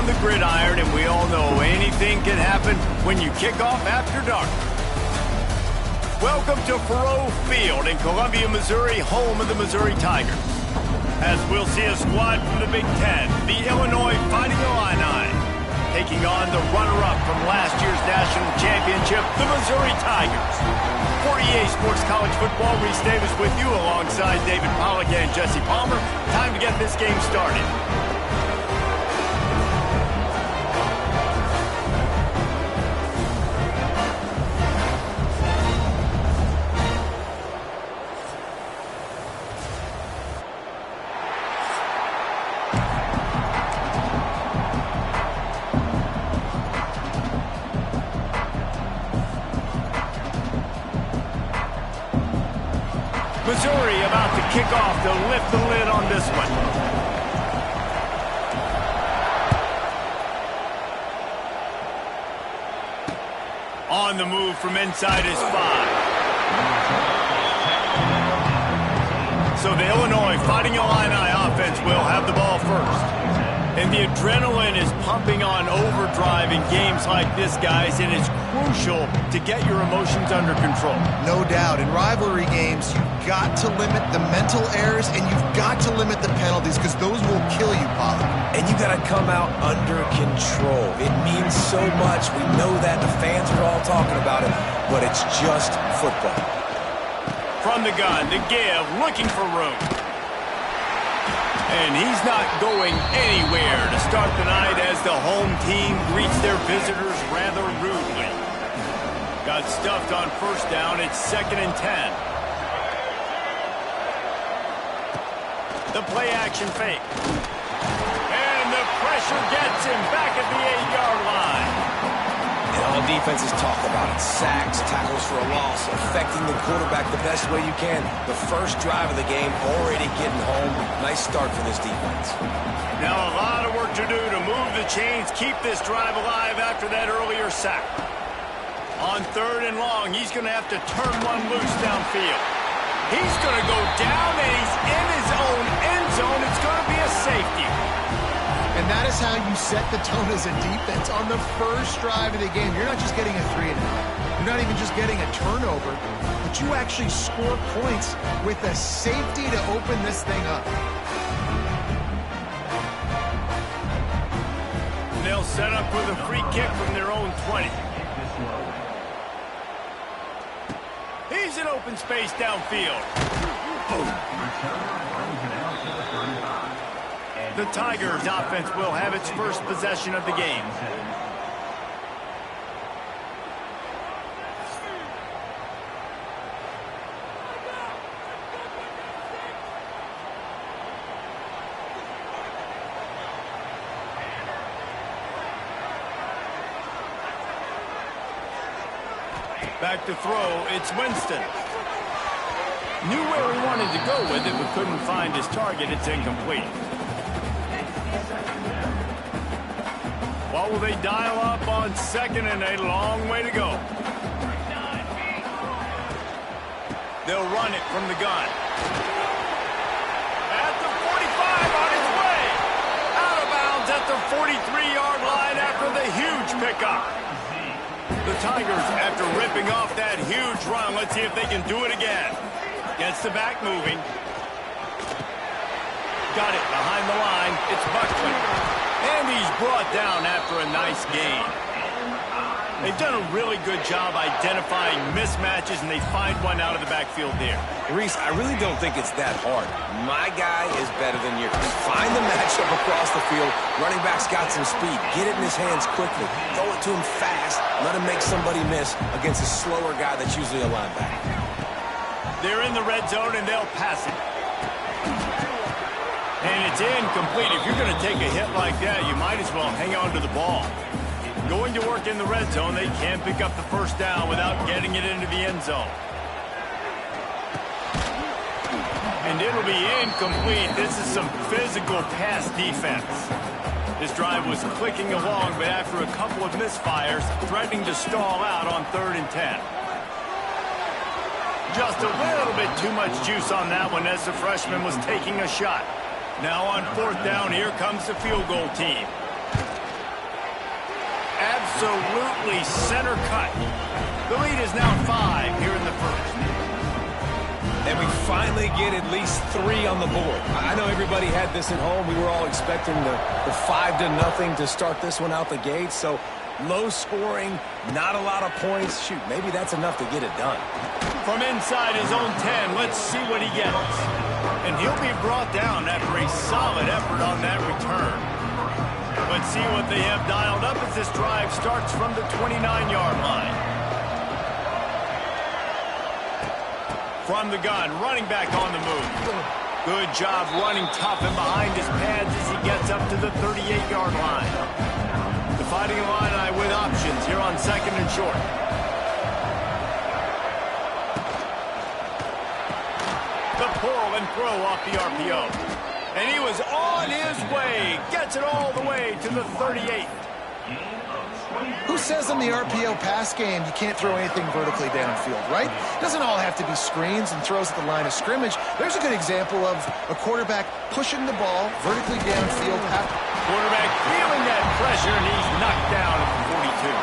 the gridiron, and we all know anything can happen when you kick off after dark. Welcome to Faurot Field in Columbia, Missouri, home of the Missouri Tigers. As we'll see a squad from the Big Ten, the Illinois Fighting Illini, taking on the runner-up from last year's national championship, the Missouri Tigers. For EA Sports College Football, Reese Davis with you alongside David Pollack and Jesse Palmer. Time to get this game started. Missouri about to kick off to lift the lid on this one. On the move from inside his 5. So the Illinois Fighting Illini offense will have the ball first. And the adrenaline is pumping on overdrive in games like this, guys, and it's crucial to get your emotions under control. No doubt. In rivalry games, you've got to limit the mental errors and you've got to limit the penalties because those will kill you, Pollack. And you got to come out under control. It means so much. We know that. The fans are all talking about it, but it's just football. From the gun, the give, looking for room. And he's not going anywhere to start the night as the home team greets their visitors rather rudely. Got stuffed on first down. It's 2nd and 10. The play action fake. And the pressure gets him back at the 8-yard line. And all defenses talk about it. Sacks, tackles for a loss, affecting the quarterback the best way you can. The first drive of the game, already getting home. Nice start for this defense. Now a lot of work to do to move the chains, keep this drive alive after that earlier sack. On 3rd and long, he's going to have to turn one loose downfield. He's going to go down, and he's in his own end zone. It's going to be a safety. And that is how you set the tone as a defense. On the first drive of the game, you're not just getting a 3-and-out. You're not even just getting a turnover, but you actually score points with a safety to open this thing up. They'll set up with a free kick from their own 20. He's in open space downfield. The Tigers offense will have its first possession of the game. Back to throw, it's Winston. Knew where he wanted to go with it, but couldn't find his target. It's incomplete. What will they dial up on 2nd and a long way to go? They'll run it from the gun. At the 45 on his way. Out of bounds at the 43-yard line after the huge pickup. The Tigers, after ripping off that huge run, let's see if they can do it again. Gets the back moving. Got it behind the line. It's Buckley. And he's brought down after a nice gain. They've done a really good job identifying mismatches, and they find one out of the backfield there. Reese, I really don't think it's that hard. My guy is better than yours. Find the matchup across the field. Running back's got some speed. Get it in his hands quickly. Throw it to him fast. Let him make somebody miss against a slower guy that's usually a linebacker. They're in the red zone, and they'll pass it. And it's incomplete. If you're going to take a hit like that, you might as well hang on to the ball. Going to work in the red zone, they can't pick up the first down without getting it into the end zone. And it'll be incomplete. This is some physical pass defense. This drive was clicking along, but after a couple of misfires, threatening to stall out on 3rd and 10. Just a little bit too much juice on that one as the freshman was taking a shot. Now on 4th down, here comes the field goal team. absolutely center cut. The lead is now 5 here in the first. And we finally get at least 3 on the board. I know everybody had this at home. We were all expecting the 5-0 to start this one out the gate. So low scoring, not a lot of points. Shoot, maybe that's enough to get it done. From inside his own 10, let's see what he gets. And he'll be brought down after a solid effort on that return. Let's see what they have dialed up as this drive starts from the 29-yard line. From the gun, running back on the move. Good job running tough and behind his pads as he gets up to the 38-yard line. The Fighting Illini with options here on 2nd and short. The pull and throw off the RPO. And he was on his way. Gets it all the way to the 38. Who says in the RPO pass game you can't throw anything vertically downfield, right? It doesn't all have to be screens and throws at the line of scrimmage. There's a good example of a quarterback pushing the ball vertically downfield. Quarterback feeling that pressure, and he's knocked down at the 42.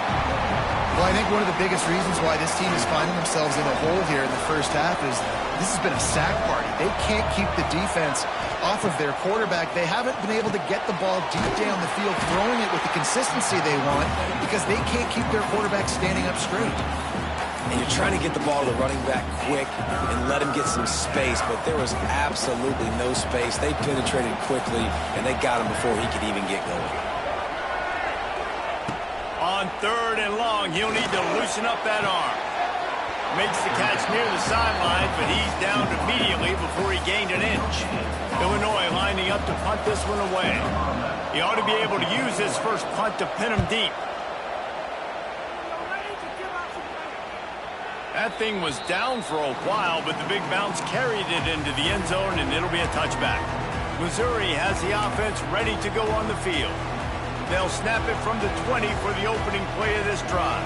Well, I think one of the biggest reasons why this team is finding themselves in a hole here in the first half is this has been a sack party. They can't keep the defense off of their quarterback. They haven't been able to get the ball deep down the field, throwing it with the consistency they want because they can't keep their quarterback standing up straight. And you're trying to get the ball to the running back quick and let him get some space, but there was absolutely no space. They penetrated quickly, and they got him before he could even get going. On 3rd and long, he'll need to loosen up that arm. Makes the catch near the sideline, but he's down immediately before he gained an inch. Illinois lining up to punt this one away. He ought to be able to use this first punt to pin him deep. That thing was down for a while, but the big bounce carried it into the end zone, and it'll be a touchback. Missouri has the offense ready to go on the field. They'll snap it from the 20 for the opening play of this drive.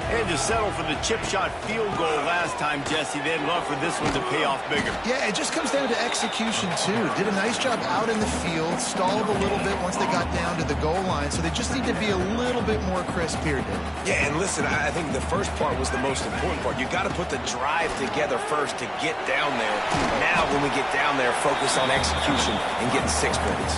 They had to settle for the chip shot field goal last time, Jesse. They'd love for this one to pay off bigger. Yeah, it just comes down to execution, too. Did a nice job out in the field, stalled a little bit once they got down to the goal line, so they just need to be a little bit more crisp here, Dave. Yeah, and listen, I think the first part was the most important part. You got to put the drive together first to get down there. Now, when we get down there, focus on execution and getting 6 points.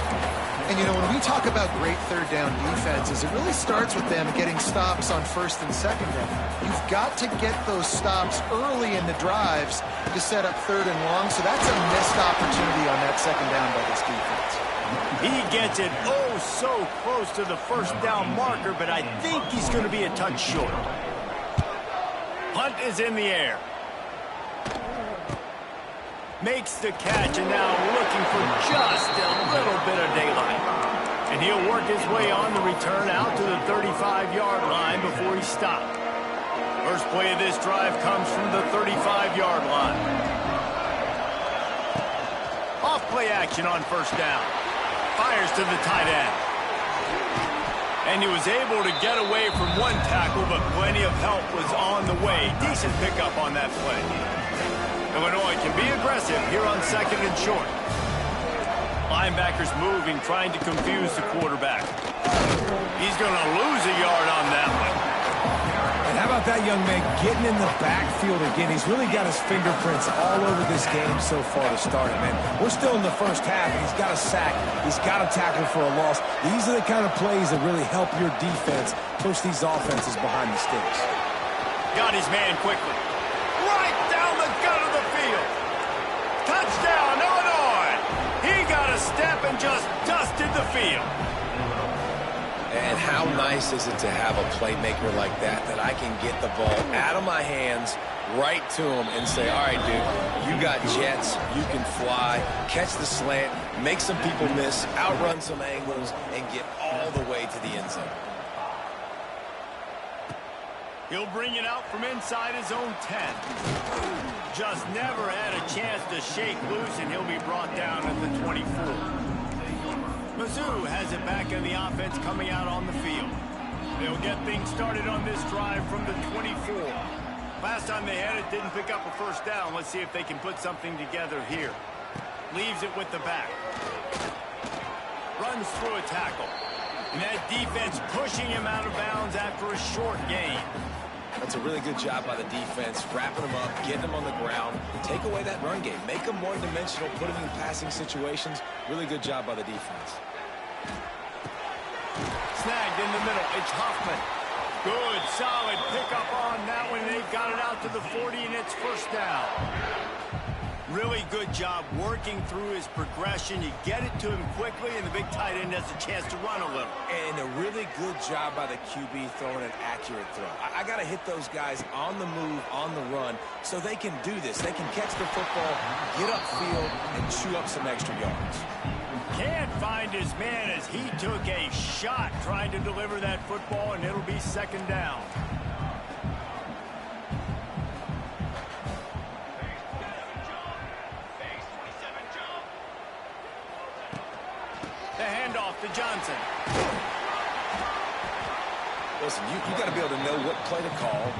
And, you know, when we talk about great third down defenses, it really starts with them getting stops on 1st and 2nd down. You've got to get those stops early in the drives to set up 3rd and long, so that's a missed opportunity on that 2nd down by this defense. He gets it oh so close to the first down marker, but I think he's going to be a touch short. Punt is in the air. Makes the catch, and now looking for just a little bit of daylight. And he'll work his way on the return out to the 35-yard line before he stopped. First play of this drive comes from the 35-yard line. Off play action on 1st down. Fires to the tight end. And he was able to get away from one tackle, but plenty of help was on the way. Decent pickup on that play. Illinois can be aggressive here on 2nd and short. Linebackers moving, trying to confuse the quarterback. He's going to lose a yard on that one. And how about that young man getting in the backfield again? He's really got his fingerprints all over this game so far to start it, man. We're still in the first half, and he's got a sack. He's got a tackle for a loss. These are the kind of plays that really help your defense push these offenses behind the sticks. Got his man quickly. Right down the gut of the field. Touchdown, Illinois. He got a step and just dusted the field. And how nice is it to have a playmaker like that I can get the ball out of my hands right to him and say, all right, dude, you got jets, you can fly, catch the slant, make some people miss, outrun some angles, and get all the way to the end zone. He'll bring it out from inside his own 10. Just never had a chance to shake loose, and he'll be brought down at the 24. Mizzou has it back in the offense coming out on the field. They'll get things started on this drive from the 24. Last time they had it, didn't pick up a first down. Let's see if they can put something together here. Leaves it with the back. Runs through a tackle. And that defense pushing him out of bounds after a short gain. That's a really good job by the defense, wrapping them up, getting them on the ground. Take away that run game. Make them one-dimensional, put them in passing situations. Really good job by the defense. Snagged in the middle. It's Hoffman. Good, solid pickup on that one. They've got it out to the 40, and it's first down. Really good job working through his progression. You get it to him quickly, and the big tight end has a chance to run a little. And a really good job by the QB throwing an accurate throw. I got to hit those guys on the move, on the run, so they can do this. They can catch the football, get upfield, and chew up some extra yards. Can't find his man as he took a shot trying to deliver that football, and it'll be second down. The handoff to Johnson. Listen, you got to be able to know what play to call.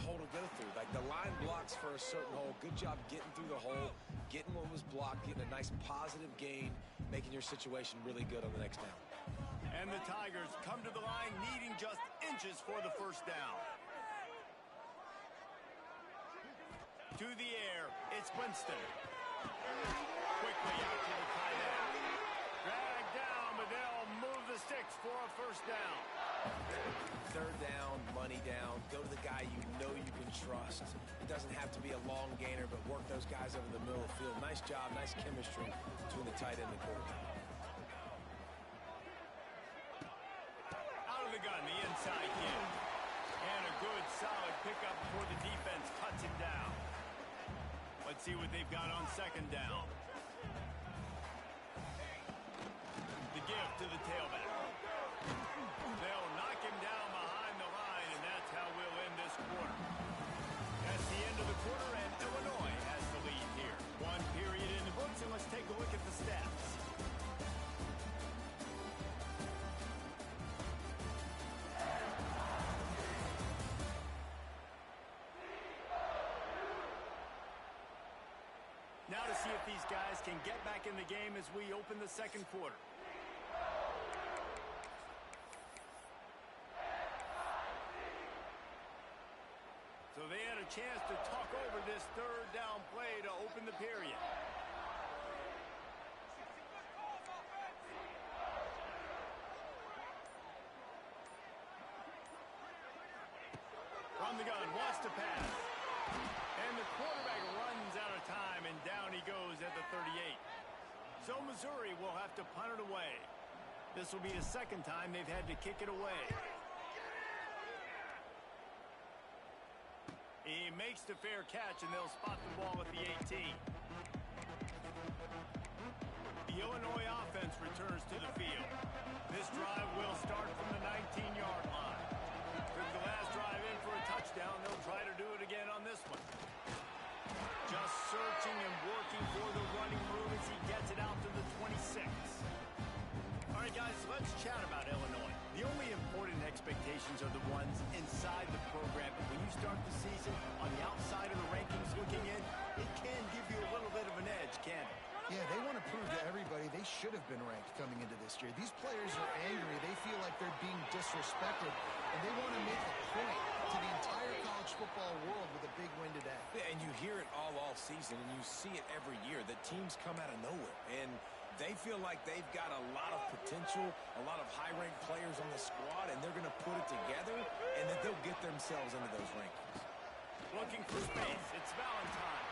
Hole to go through. Like the line blocks for a certain hole. Good job getting through the hole, getting what was blocked, getting a nice positive gain, making your situation really good on the next down. And the Tigers come to the line needing just inches for the first down. To the air, it's Winston. Quickly out to the tight end. Dragged down, but they'll move the sticks for a first down. Third down, money down. Go to the guy you know you can trust. It doesn't have to be a long gainer, but work those guys over the middle of the field. Nice job, nice chemistry between the tight end and the quarterback. Out of the gun, the inside hit. And a good, solid pickup before the defense cuts him down. Let's see what they've got on second down. The give to the tailback. They'll knock him down behind the line, and that's how we'll end this quarter. That's the end of the quarter, and Illinois has the lead here. One period in the books, and let's take a look at the stats. Now to see if these guys can get back in the game as we open the second quarter. So they had a chance to talk over this third down play to open the period. From the gun, wants to pass. And the quarterback runs out of time, and down he goes at the 38. So Missouri will have to punt it away. This will be the second time they've had to kick it away. He makes the fair catch, and they'll spot the ball at the 18. the Illinois offense returns to the field. This drive will start from the 19-yard line. Took the last drive in for a touchdown. They'll try to do it again on this one. Just searching and working for the running room as he gets it out to the 26. All right, guys, let's chat about Illinois. The only important expectations are the ones inside the program. But when you start the season on the outside of the rankings looking in, it can give you a little bit of an edge, can't it? Yeah, they want to prove to everybody they should have been ranked coming into this year. These players are angry. They feel like they're being disrespected, and they want to make a point to the entire college football world with a big win today. Yeah, and you hear it all season, and you see it every year, that teams come out of nowhere. And they feel like they've got a lot of potential, a lot of high-ranked players on the squad, and they're going to put it together, and that they'll get themselves into those rankings. Looking for space. It's Valentine.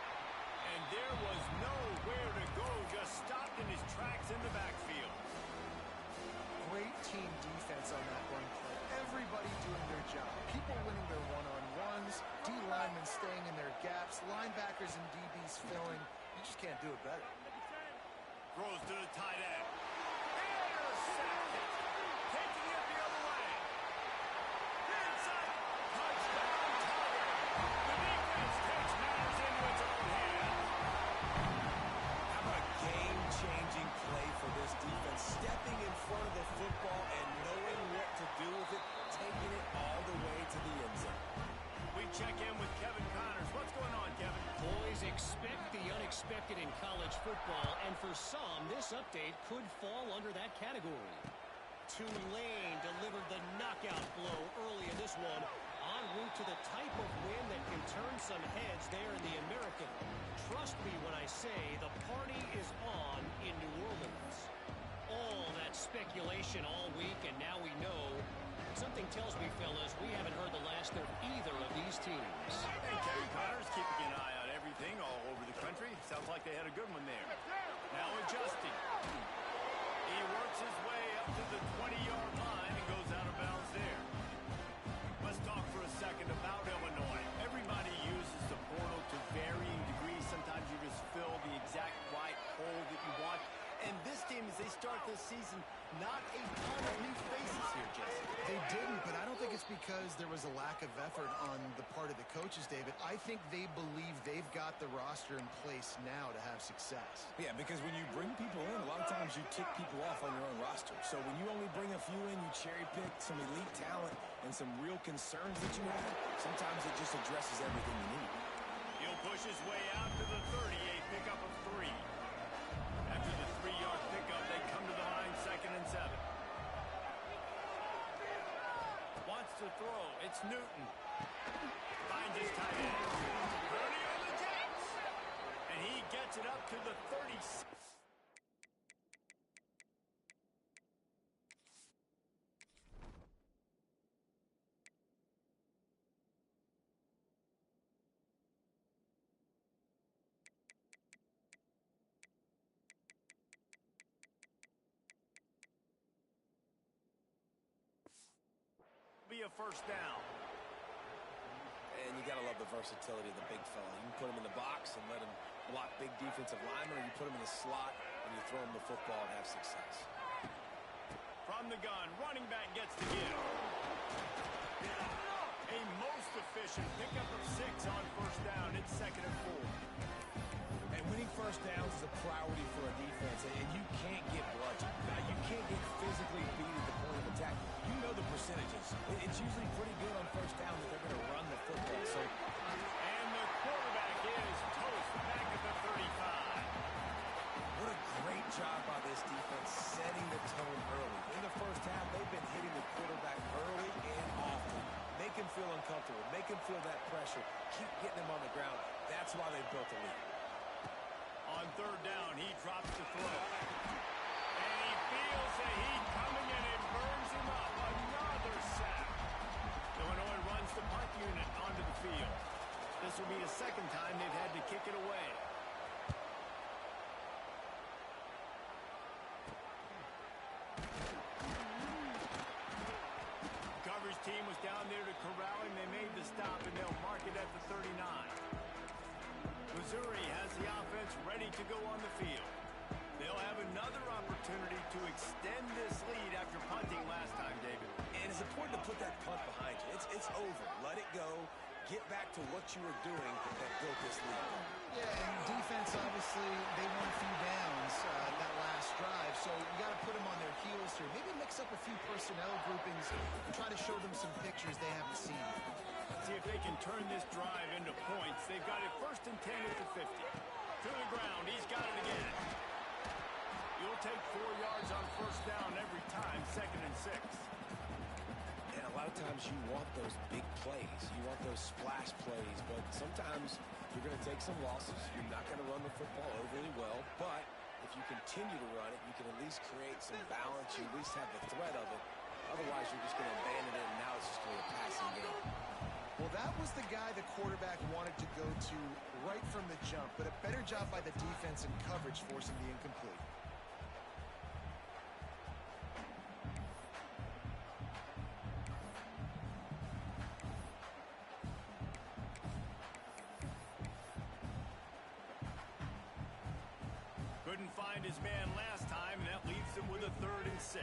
And there was nowhere to go, just stopped in his tracks in the backfield. Great team defense on that run play. Everybody doing their job. People winning their one-on-ones, D-linemen staying in their gaps, linebackers and DBs filling. You just can't do it better. Throws to the tight end. Intercepted. Taking it the other way. Inside. Touchdown, Tiger. The defense takes matters into its own hands. How about a game-changing play for this defense? Stepping in front of the football and knowing what to do with it, taking it all the way to the end zone. We check in with Kevin Connors. What's going on, Kevin? Boys, expect the unexpected in college football, and for some, this update could fall under that category. Tulane delivered the knockout blow early in this one, en route to the type of win that can turn some heads there in the American. Trust me when I say the party is on in New Orleans. All that speculation all week, and now we know. Something tells me, fellas, we haven't heard the last of either of these teams. Hey, Kevin Connors keeping an eye on everything all over the country. Sounds like they had a good one there. Now adjusting. He works his way up to the 20-yard line and goes out of bounds there. Let's talk for a second about Illinois. Everybody uses the portal to varying degrees. Sometimes you just fill the exact right hole that you want. And this team, as they start this season, not a ton of new faces here, Jesse. They didn't, but I don't think it's because there was a lack of effort on the part of the coaches, David. I think they believe they've got the roster in place now to have success. Yeah, because when you bring people in, a lot of times you tick people off on your own roster. So when you only bring a few in, you cherry-pick some elite talent and some real concerns that you have, sometimes it just addresses everything you need. He'll push his way out to the 38, pickup of 3. After the 3-yard pickup, they come to the line, 2nd and 7. Wants to throw. It's Newton. Finds his tight end. Purdy on the Jets. And he gets it up to the 36. Be a first down. And you got to love the versatility of the big fella. You can put him in the box and let him block big defensive linemen, or you put him in the slot and you throw him the football and have success. From the gun, running back gets the give. A most efficient pickup of 6 on first down. It's 2nd and 4. And winning first downs is a priority for a defense, and you can't get bludgeoned. Now, you can't get physically beat at the point of attack. You know the percentages. It's usually pretty good on first down that they're going to run the football. And the quarterback is toast back at the 35. What a great job by this defense setting the tone early. In the first half, they've been hitting the quarterback early and often. Make him feel uncomfortable. Make him feel that pressure. Keep getting him on the ground. That's why they've built a lead. On third down, he drops the throw. And he feels the heat coming and it burns him up. Another sack. Illinois runs the punt unit onto the field. This will be the 2nd time they've had to kick it away. Coverage team was down there to corral him. They made the stop, and they'll mark it at the 39. Missouri has the offense ready to go on the field. They'll have another opportunity to extend this lead after punting last time, David. And it's important to put that punt behind you. It's over. Let it go. Get back to what you were doing that built this lead. Yeah, and defense, obviously, they won a few downs that last drive, so you got to put them on their heels here. Maybe mix up a few personnel groupings and try to show them some pictures they haven't seen. See if they can turn this drive into points. They've got it 1st and 10 at the 50. To the ground. He's got it again. You'll take 4 yards on 1st down every time, 2nd and 6. And a lot of times you want those big plays. You want those splash plays, but sometimes you're going to take some losses. You're not going to run the football overly well, but if you continue to run it, you can at least create some balance. You at least have the threat of it. Otherwise, you're just going to abandon it, and now it's just going to be a passing game. Well, that was the guy the quarterback wanted to go to right from the jump, but a better job by the defense in coverage forcing the incomplete. Couldn't find his man last time, and that leaves him with a 3rd and 6.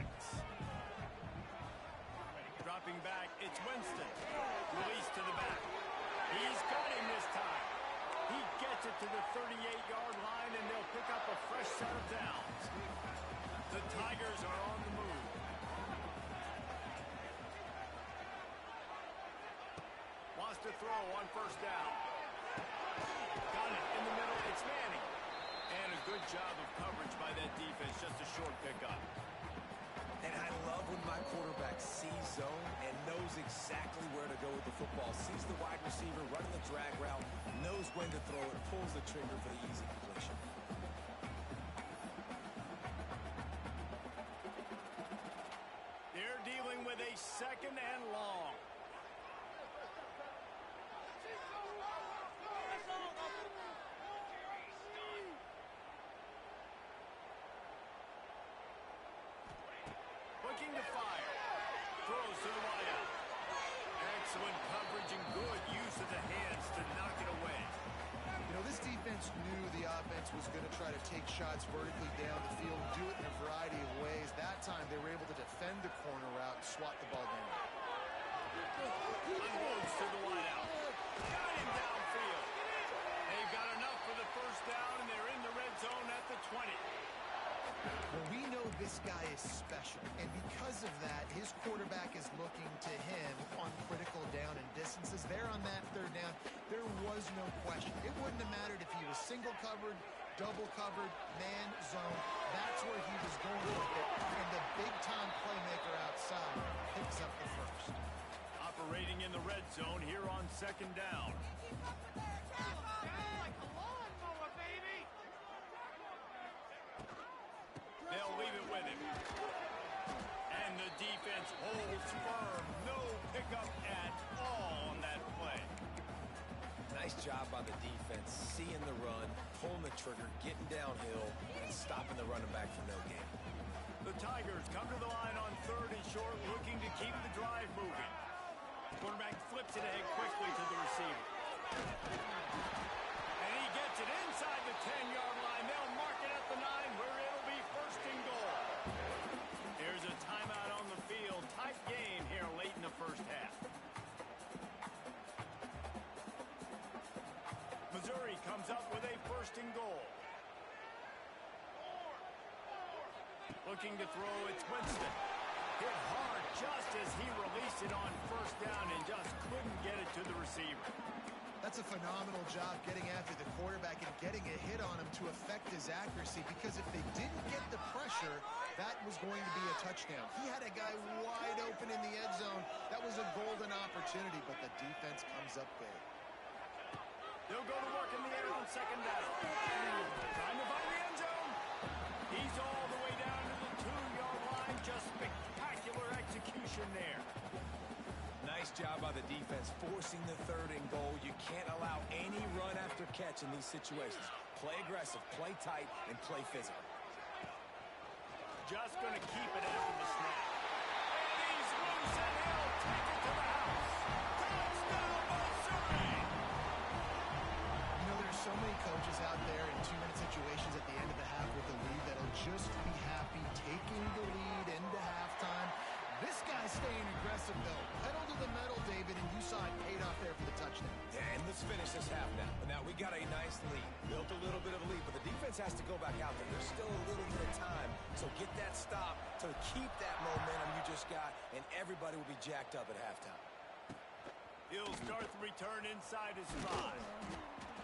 Dropping back, it's Winston. Release to the back. He's got him this time. He gets it to the 38-yard line, and they'll pick up a fresh set of downs. The Tigers are on the move. Wants to throw on 1st down. Got it in the middle. It's Manning. And a good job of coverage by that defense. Just a short pickup. And I love when my quarterback sees zone and knows exactly where to go with the football. Sees the wide receiver running the drag route, knows when to throw it, pulls the trigger for the easy completion. They're dealing with a 2nd and long. Looking to fire. Throws to the wideout. Excellent coverage and good use of the hands to knock it away. You know, this defense knew the offense was going to try to take shots vertically down the field and do it in a variety of ways. That time, they were able to defend the corner route and swat the ball down. Unloads to the wideout. Got him downfield. They've got enough for the 1st down, and they're in the red zone at the 20. Well, we know this guy is special, and because of that, his quarterback is looking to him on critical down and distances. There on that 3rd down, there was no question. It wouldn't have mattered if he was single covered, double covered, man zone. That's where he was going with it, and the big-time playmaker outside picks up the 1st. Operating in the red zone here on 2nd down. They'll leave it with him. And the defense holds firm. No pickup at all on that play. Nice job by the defense, seeing the run, pulling the trigger, getting downhill, and stopping the running back for no gain. The Tigers come to the line on 3rd and short, looking to keep the drive moving. Quarterback flips it ahead quickly to the receiver. And he gets it inside the 10-yard line. They'll mark it at the 9, where it'll be 1st and goal. Here's a timeout on the field. Tight game here late in the 1st half. Missouri comes up with a 1st and goal. Looking to throw, it's Winston. Hit hard just as he released it on 1st down and just couldn't get it to the receiver. That's a phenomenal job getting after the quarterback and getting a hit on him to affect his accuracy, because if they didn't get the pressure, that was going to be a touchdown. He had a guy wide open in the end zone. That was a golden opportunity, but the defense comes up big. They'll go to work in the air on 2nd down. Trying to find the end zone. He's all the way down to the 2-yard line. Just spectacular execution there. Nice job by the defense, forcing the 3rd and goal. You can't allow any run after catch in these situations. Play aggressive, play tight, and play physical. Just going to keep it after the snap. And he's loose, and he'll take it to the house. Touchdown, Missouri! You know, there's so many coaches out there in 2-minute situations at the end of the half with the lead that'll just be happy taking the lead into halftime. This guy's staying aggressive, though. Pedal to the metal, David, and you saw it paid off there for the touchdown. Yeah, and let's finish this half now. Now, we got a nice lead. Built a little bit of a lead, but the defense has to go back out there. There's still a little bit of time, so get that stop to keep that momentum you just got, and everybody will be jacked up at halftime. He'll start the return inside his 5.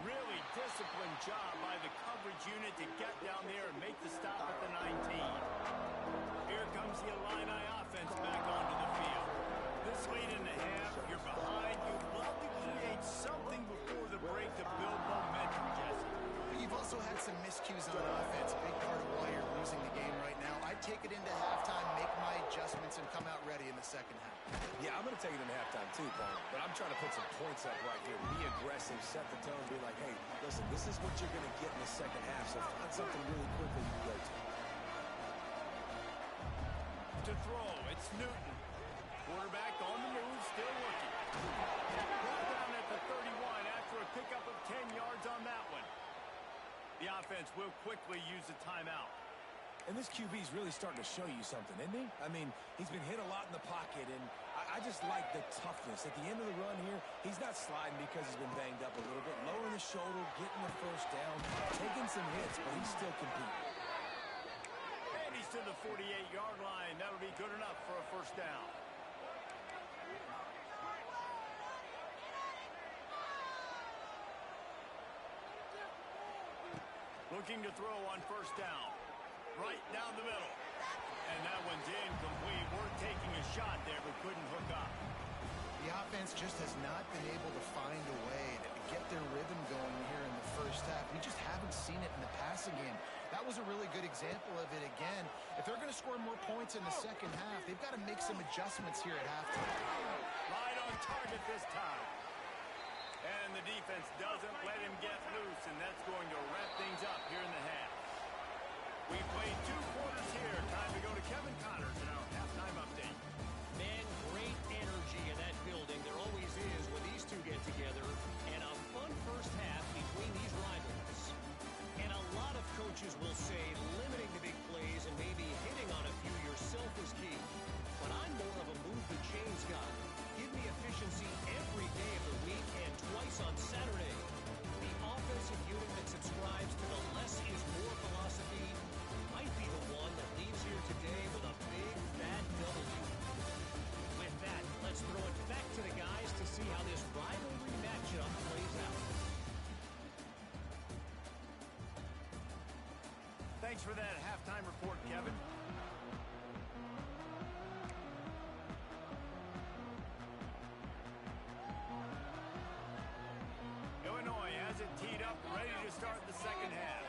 Really disciplined job by the coverage unit to get down there and make the stop at the 19. Here comes the Illini offense back onto the field. This late in the half, you're behind. You'd love to create something before the break to build momentum, Jesse. You've also had some miscues on offense, a big part of why you're losing the game right now. I'd take it into halftime, make my adjustments, and come out ready in the second half. Yeah, I'm going to take it into halftime too, Paul. But I'm trying to put some points up right here. Be aggressive, set the tone, be like, hey, listen, this is what you're going to get in the second half, so find something really quickly you can go to. To throw, it's Newton. Quarterback on the move, still looking. Brought down at the 31 after a pickup of 10 yards on that one. The offense will quickly use a timeout. And this QB's really starting to show you something, isn't he? I mean, he's been hit a lot in the pocket, and I just like the toughness. At the end of the run here, he's not sliding because he's been banged up a little bit. Lowering the shoulder, getting the first down, taking some hits, but he's still competing. And he's to the 48-yard line. That'll be good enough for a first down. Looking to throw on first down. Right down the middle. And that one's incomplete. We're taking a shot there, but couldn't hook up. The offense just has not been able to find a way to get their rhythm going here in the first half. We just haven't seen it in the passing game. That was a really good example of it again. If they're going to score more points in the second half, they've got to make some adjustments here at halftime. Right on target this time. And the defense doesn't let him get loose, and that's going to wrap things up here in the half. We played 2 quarters here. Time to go to Kevin Connors in our halftime update. Man, great energy in that building. There always is when these two get together. And a fun first half between these rivals. And a lot of coaches will say limiting the big plays and maybe hitting on a few yourself is key. But I'm more of a move the chains guy. Give me efficiency every day of the week and twice on Saturday. The offensive unit that subscribes to the less is more philosophy might be the one that leaves here today with a big, fat W. With that, let's throw it back to the guys to see how this rivalry matchup plays out. Thanks for that halftime report, Kevin. Illinois has it teed up, ready to start the second half.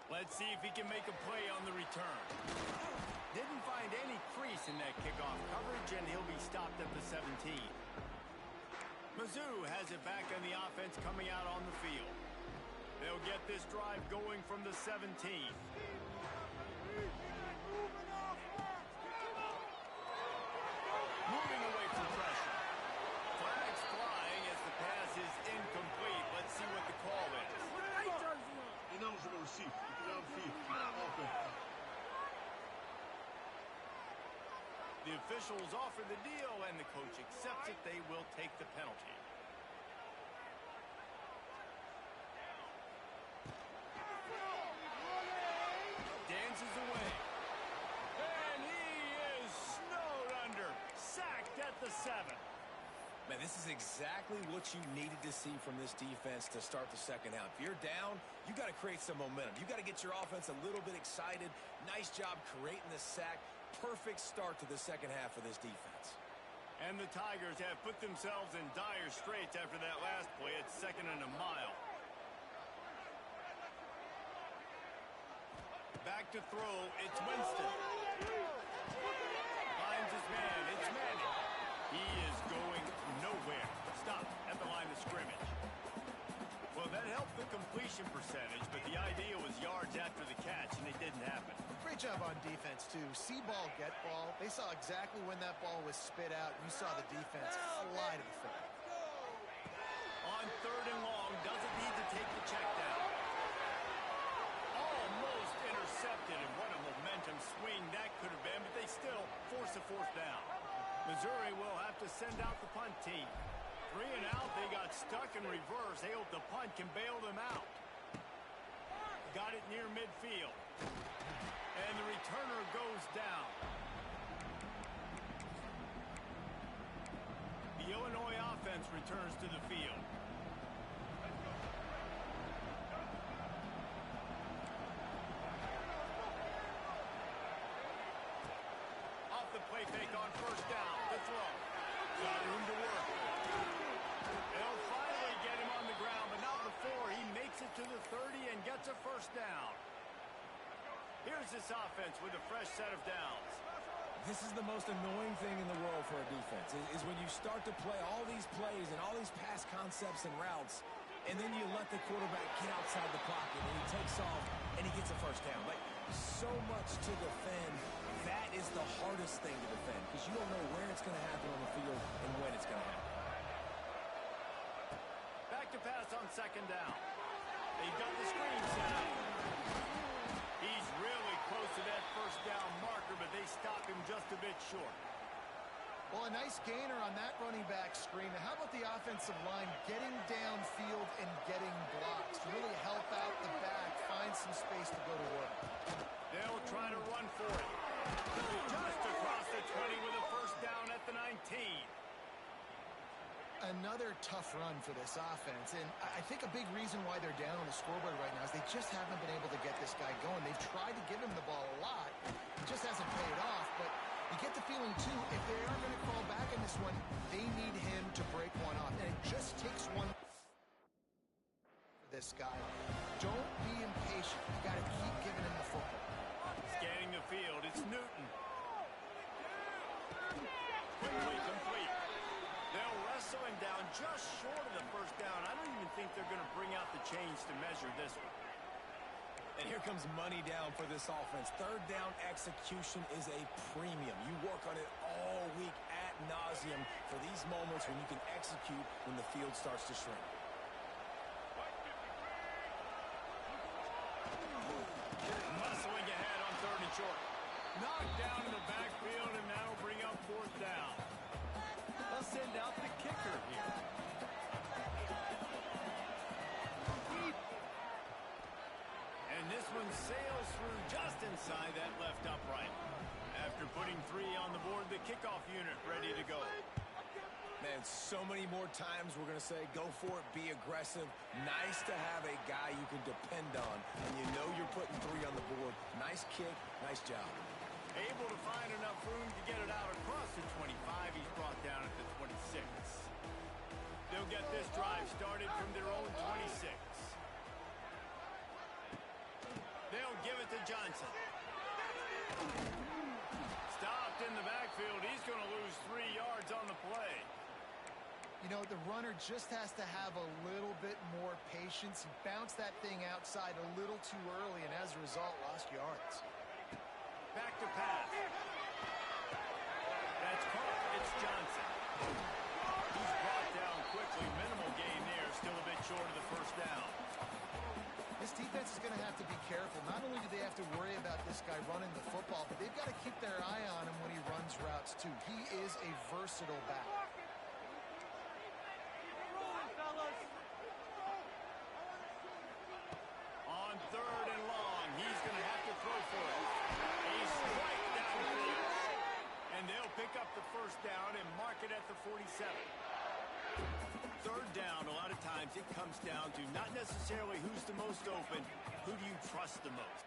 Let's see if he can make a play on the return. Didn't find any crease in that kickoff coverage, and he'll be stopped at the 17. Mizzou has it back on the offense coming out on the field. They'll get this drive going from the 17. Moving away from pressure. Flags flying as the pass is incomplete. Let's see what the call is. Ineligible receipt. The officials offer the deal, and the coach accepts it. They will take the penalty. Dances away. And he is snowed under. Sacked at the 7. Man, this is exactly what you needed to see from this defense to start the second half. If you're down, you got to create some momentum. You got to get your offense a little bit excited. Nice job creating the sack. Perfect start to the second half for this defense. And the Tigers have put themselves in dire straits after that last play. It's 2nd and a mile. Back to throw. It's Winston. Finds his man. It's Manning. He is going nowhere. Stop at the line of scrimmage. Well, that helped the completion percentage, but the idea was yards after the catch, and it didn't happen. Great Great job on defense, too. See ball, get ball. They saw exactly when that ball was spit out. You saw the defense fly to the foot. On 3rd and long, doesn't need to take the check down. Almost intercepted, and what a momentum swing that could have been, but they still force a 4th down. Missouri will have to send out the punt team. 3 and out, they got stuck in reverse. They hope the punt can bail them out. Got it near midfield. And the returner goes down. The Illinois offense returns to the field. Off the play fake on 1st down. The throw. Got room to work. They'll finally get him on the ground, but not before he makes it to the 30 and gets a 1st down. Here's this offense with a fresh set of downs. This is the most annoying thing in the world for a defense, is when you start to play all these plays and all these pass concepts and routes, and then you let the quarterback get outside the pocket, and he takes off, and he gets a 1st down. Like, so much to defend. That is the hardest thing to defend, because you don't know where it's going to happen on the field and when it's going to happen. Back to pass on 2nd down. They've got the screen set up. He's really close to that 1st down marker, but they stop him just a bit short. Well, a nice gainer on that running back screen. Now, how about the offensive line getting downfield and getting blocks to really help out the back, find some space to go to work? They'll try to run for it. Just across the 20 with a 1st down at the 19. Another tough run for this offense, and I think a big reason why they're down on the scoreboard right now is they just haven't been able to get this guy going. They've tried to give him the ball a lot. It just hasn't paid off, but you get the feeling, too, if they are going to crawl back in this one, they need him to break one off, and it just takes one for this guy. Don't be impatient. You got to keep giving him the football. Scanning the field, it's Newton. Quickly complete. They'll wrestle him down just short of the 1st down. I don't even think they're going to bring out the chains to measure this one. And here comes money down for this offense. 3rd down execution is a premium. You work on it all week ad nauseum for these moments when you can execute when the field starts to shrink. Muscling ahead on 3rd and short. Knocked down in the backfield, and that'll bring up 4th down. They'll send out the kicker here. And this one sails through just inside that left upright. After putting 3 on the board, the kickoff unit ready to go. Man, so many more times we're going to say, go for it, be aggressive. Nice to have a guy you can depend on, and you know you're putting 3 on the board. Nice kick, nice job. Able to find enough room to get it out across the 25. He's brought down at the 26. They'll get this drive started from their own 26. They'll give it to Johnson. Stopped in the backfield. He's going to lose 3 yards on the play. You know, the runner just has to have a little bit more patience. He bounced that thing outside a little too early, and as a result, lost yards. Back to pass. That's caught. It's Johnson. He's brought down quickly. Minimal gain there. Still a bit short of the 1st down. This defense is going to have to be careful. Not only do they have to worry about this guy running the football, but they've got to keep their eye on him when he runs routes, too. He is a versatile back. On 3rd and long, he's going to have to throw for it. He's right downfield. And they'll pick up the 1st down and mark it at the 47. 3rd down, a lot of times it comes down to not necessarily who's the most open, who do you trust the most?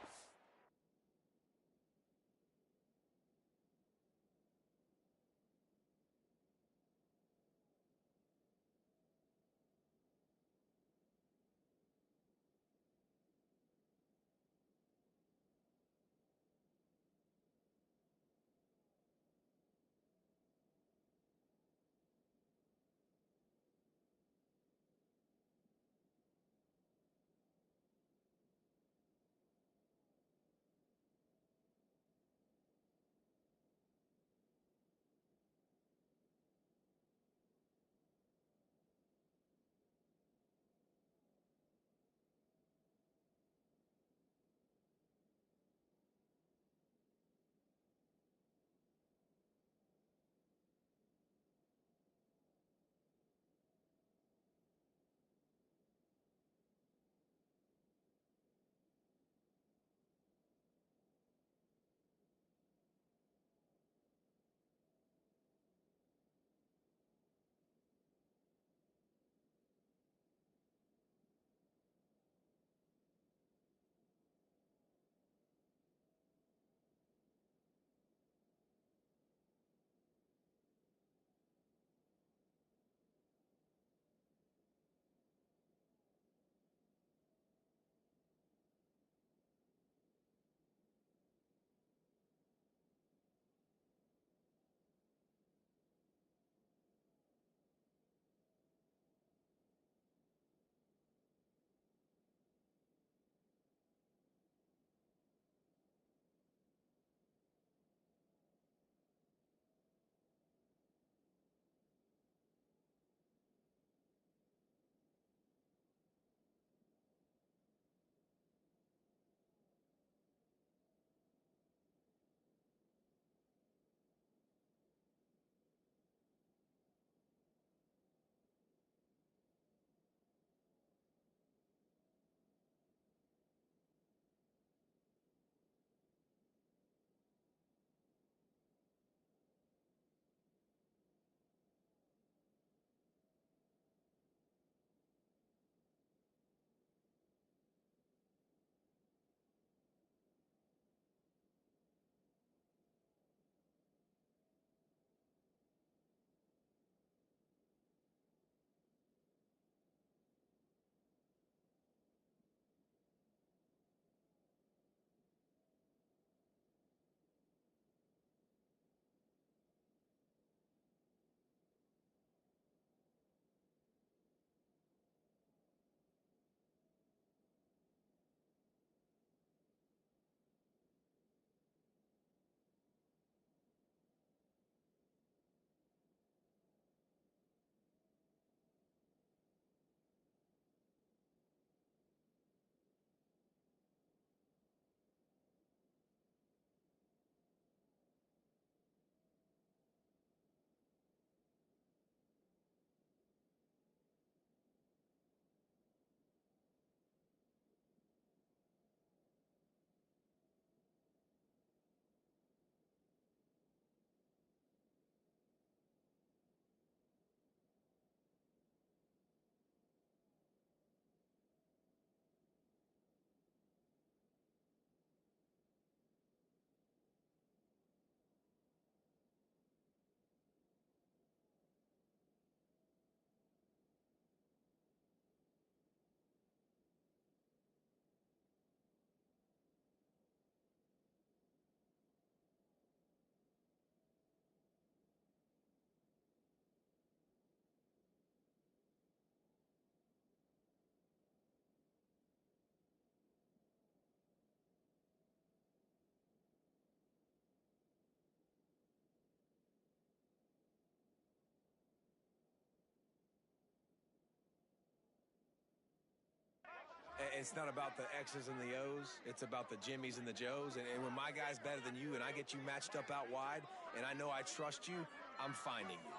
it's not about the X's and the O's. It's about the Jimmies and the Joes. And when my guy's better than you and I get you matched up out wide and I know I trust you, I'm finding you.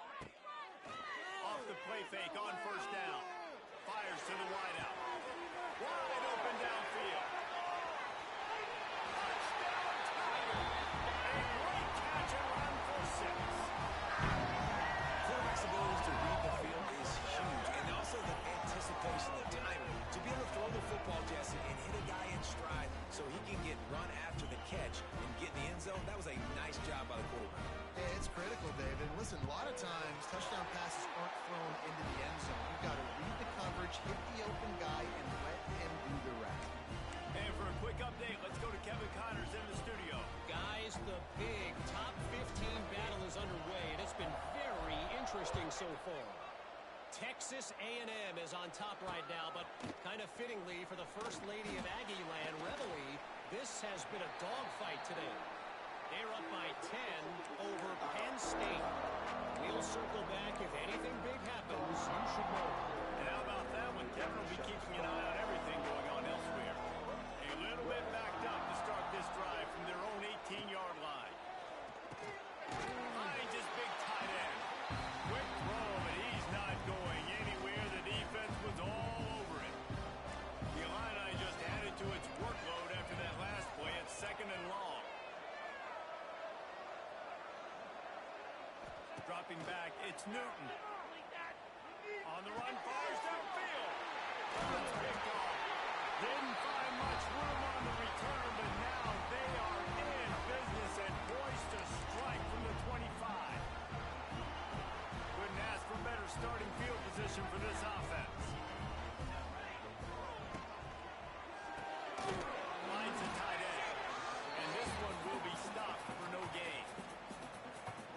Off the play fake on first down. Fires to the wideout. Wide open downfield. Touchdown, Tiger. A great catch and run for 6. Quarterback's ability to read the field is huge. And also the anticipation, the timing. To be able to throw the football, Jesse, and hit a guy in stride so he can get run after the catch and get in the end zone, that was a nice job by the quarterback. Yeah, it's critical, David. Listen, a lot of times touchdown passes aren't thrown into the end zone. You've got to read the coverage, hit the open guy, and let him do the rest. And for a quick update, let's go to Kevin Connors in the studio. Guys, the big top 15 battle is underway, and it's been very interesting so far. Texas A&M is on top right now, but kind of fittingly for the First Lady of Aggie Land, Reveille, this has been a dogfight today. They're up by 10 over Penn State. We'll circle back. If anything big happens, you should know. And how about that one? Kevin will be keeping an eye on everything going on elsewhere. A little bit backed up to start this drive from their own 18-yard line. Finds his big tight end. Quick throw, but he's not going anywhere. The defense was all over it. The Illini just added to its workload after that last play. It's 2nd and long. Dropping back, it's Newton. On the run, fires downfield. That's picked off. Didn't find much room on the return, but now they are in business and poised to strike from the 25. Couldn't ask for better starting field position for this offense. Finds a tight end. And this one will be stopped for no gain.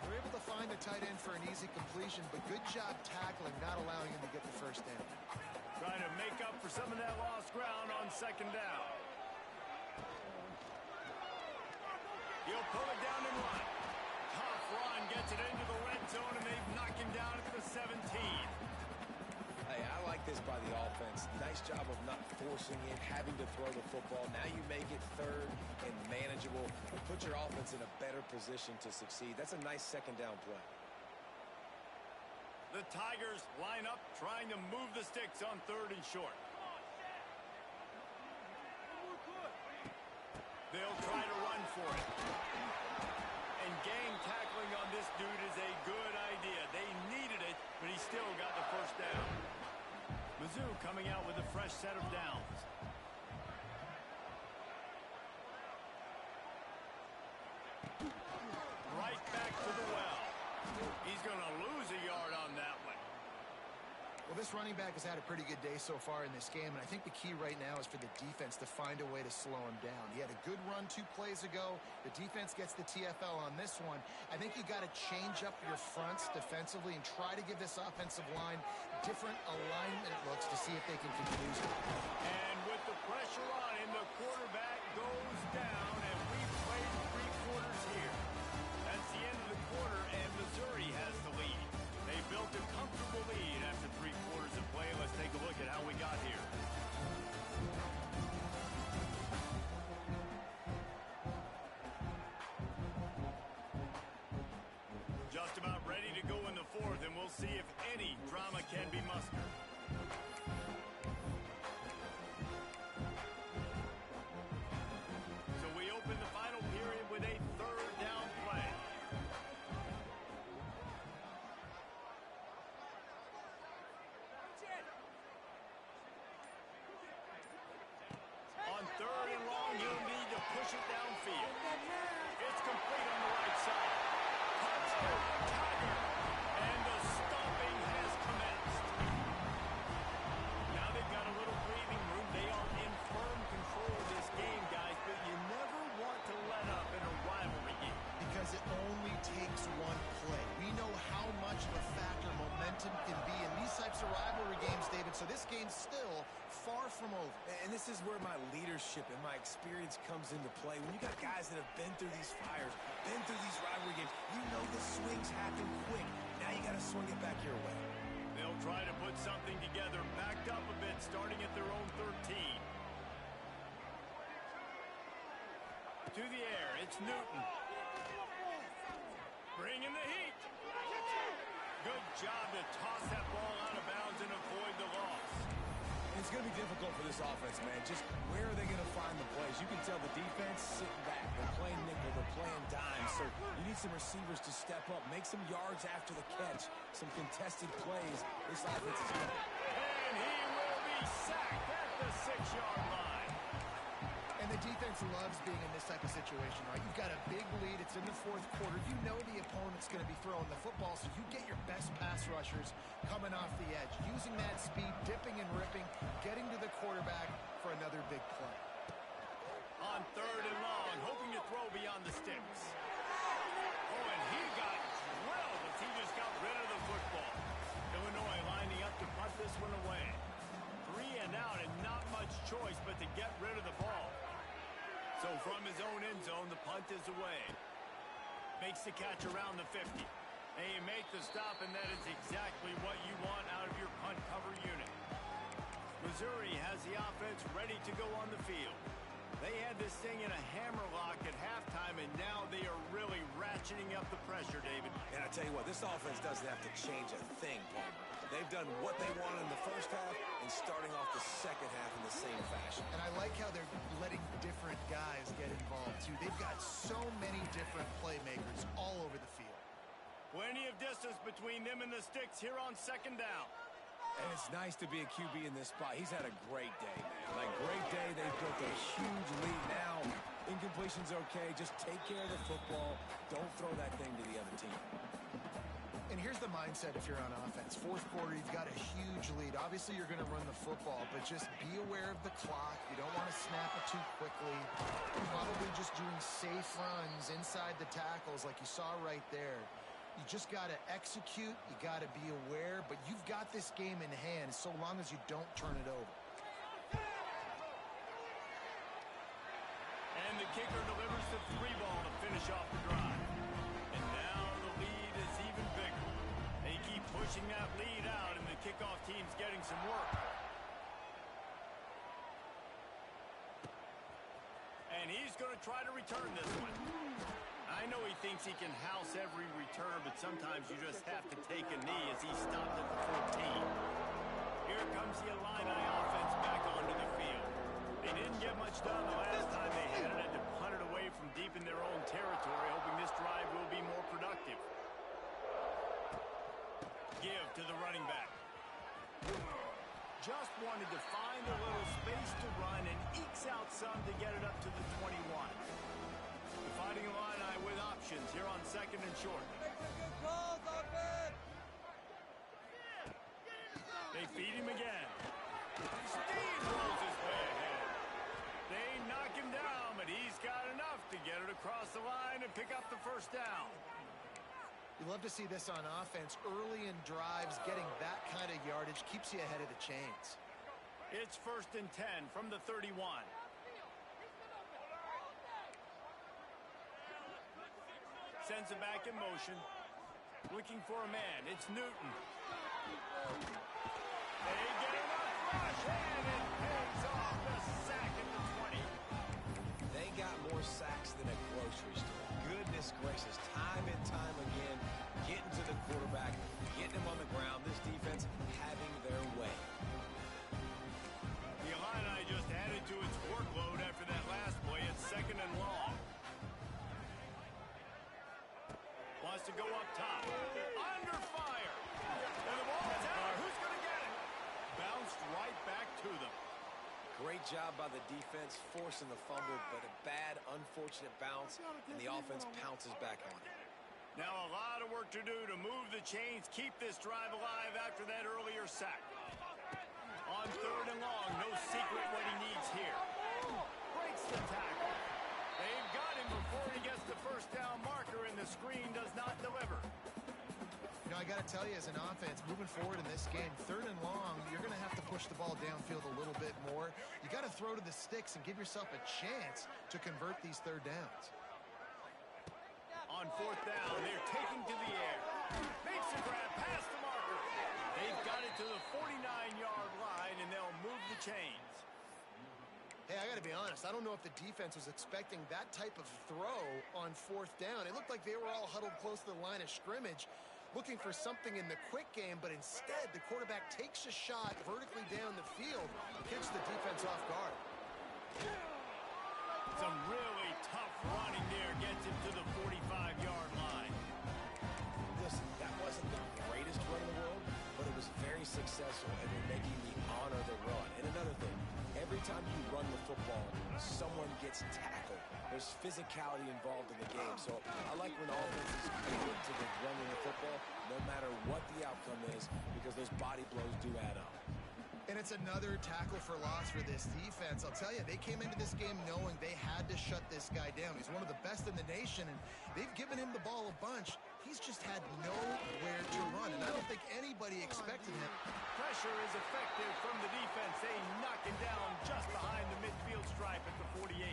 They're able to find a tight end for an easy completion, but good job tackling, not allowing him to get the first down. Trying to make up for some of that lost ground on 2nd down. He'll pull it down and run. Tough run, gets it into the red zone, and they've knocked him down at the 17. Hey, I like this by the offense. Nice job of not forcing it, having to throw the football. Now you make it 3rd and manageable. Put your offense in a better position to succeed. That's a nice 2nd down play. The Tigers line up, trying to move the sticks on 3rd and short. They'll try to run for it. And gang tackling on this dude is a good idea. They needed it, but he still got the first down. Mizzou coming out with a fresh set of downs. Right back to the well. He's going to lose a yard on that one. Well, this running back has had a pretty good day so far in this game, and I think the key right now is for the defense to find a way to slow him down. He had a good run 2 plays ago. The defense gets the TFL on this one. I think you got to change up your fronts defensively and try to give this offensive line different alignment looks to see if they can confuse him. And with the pressure on him, the quarterback goes down, and we've played 3 quarters here. That's the end of the quarter, and Missouri has the lead. They built a comfortable lead after 3 quarters of play. Let's take a look at how we got here. Just about ready to go in the 4th, and we'll see if any drama can be mustered. So we open the final period with a 3rd down play. On 3rd and long, you'll need to push it downfield. It's complete on the right side. Touchdown, Tiger. And the stomping has commenced. Now they've got a little breathing room. They are in firm control of this game, guys, but you never want to let up in a rivalry game. Because it only takes one play. We know how much of a factor momentum can be in these types of rivalry games, David, so this game's still far from over. And this is where my leadership and my experience comes into play. When you got guys that have been through these fires, been through these rivalry games, you know the swings happen quick. Now you got to swing it back your way. They'll try to put something together, backed up a bit, starting at their own 13. through the air. It's Newton. Bringing the heat. Good job to toss that ball out of bounds and avoid the loss. It's going to be difficult for this offense, man. Just where are they going to find the plays? You can tell the defense sitting back. They're playing nickel. They're playing dime. So you need some receivers to step up, make some yards after the catch, some contested plays. This offense is good. And he will be sacked at the 6-yard line. And the defense loves being in this type of situation, right? You've got a big lead. It's in the fourth quarter. You know the opponent's going to be throwing the football, so you get your best pass rushers coming off the edge, using that speed, dipping and ripping, getting to the quarterback for another big play. On 3rd and long, hoping to throw beyond the sticks. Oh, and he got drilled as he just got rid of the football. Illinois lining up to punt this one away. 3 and out and not much choice but to get rid of the ball. So from his own end zone, the punt is away. Makes the catch around the 50. And you make the stop, and that is exactly what you want out of your punt cover unit. Missouri has the offense ready to go on the field. They had this thing in a hammerlock at halftime, and now they are really ratcheting up the pressure, David. And I tell you what, this offense doesn't have to change a thing, Palmer. They've done what they wanted in the first half and starting off the second half in the same fashion. And I like how they're letting different guys get involved, too. They've got so many different playmakers all over the field. Plenty of distance between them and the sticks here on 2nd down. And it's nice to be a QB in this spot. He's had a great day, man. Like, great day. They've built a huge lead. Now, incompletion's okay. Just take care of the football. Don't throw that thing to the other team. And here's the mindset if you're on offense. Fourth quarter, you've got a huge lead. Obviously, you're going to run the football, but just be aware of the clock. You don't want to snap it too quickly. Probably just doing safe runs inside the tackles like you saw right there. You just got to execute. You got to be aware, but you've got this game in hand so long as you don't turn it over. And the kicker delivers the 3 ball to finish off the drive. And now the lead is even bigger. They keep pushing that lead out, and the kickoff team's getting some work. And he's going to try to return this one. I know he thinks he can house every return, but sometimes you just have to take a knee as he stopped at the 14. Here comes the Illini offense back onto the field. They didn't get much done the last time they had it, and to punt it away from deep in their own territory, hoping this drive will be more productive. Give to the running back. Just wanted to find a little space to run and ekes out some to get it up to the 21. The Fighting Illini with options here on 2nd and short. They feed him again. Steamrolls his way ahead. They knock him down, but he's got enough to get it across the line and pick up the 1st down. You love to see this on offense. Early in drives, getting that kind of yardage keeps you ahead of the chains. It's 1st and 10 from the 31. Sends it back in motion. Looking for a man. It's Newton. They get enough rush, and it pays off the sack at the 20. They got more sacks than a grocery store. Goodness gracious, time and time again, getting to the quarterback, getting him on the ground. This defense having their way. The Illini just added to its workload after that last play. It's 2nd and long. Wants to go up top. Under fire. And the ball is out. Who's going to get it? Bounced right back to them. Great job by the defense, forcing the fumble, but a bad, unfortunate bounce, and the offense pounces back on it. Now a lot of work to do to move the chains, keep this drive alive after that earlier sack. On 3rd and long, no secret what he needs here. Breaks the tackle. They've got him before he gets the 1st down marker, and the screen does not deliver. You know, I got to tell you, as an offense, moving forward in this game, 3rd and long, you're going to have to push the ball downfield a little bit more. You got to throw to the sticks and give yourself a chance to convert these 3rd downs. On 4th down, they're taking to the air. Makes a grab past the marker. They've got it to the 49-yard line, and they'll move the chains. Hey, I got to be honest. I don't know if the defense was expecting that type of throw on 4th down. It looked like they were all huddled close to the line of scrimmage, looking for something in the quick game, but instead the quarterback takes a shot vertically down the field, kicks the defense off guard. Some really tough running there gets him to the 45-yard line. Listen, that wasn't the greatest run in the world, but it was very successful, and they're making me honor the run. And another thing, every time you run the football, someone gets tackled. There's physicality involved in the game. So I like when offenses commit to the running the football, no matter what the outcome is, because those body blows do add up. And it's another tackle for loss for this defense. I'll tell you, they came into this game knowing they had to shut this guy down. He's one of the best in the nation, and they've given him the ball a bunch. He's just had nowhere to run, and I don't think anybody expected him. Pressure is effective from the defense. They knock him down just behind the midfield stripe at the 48.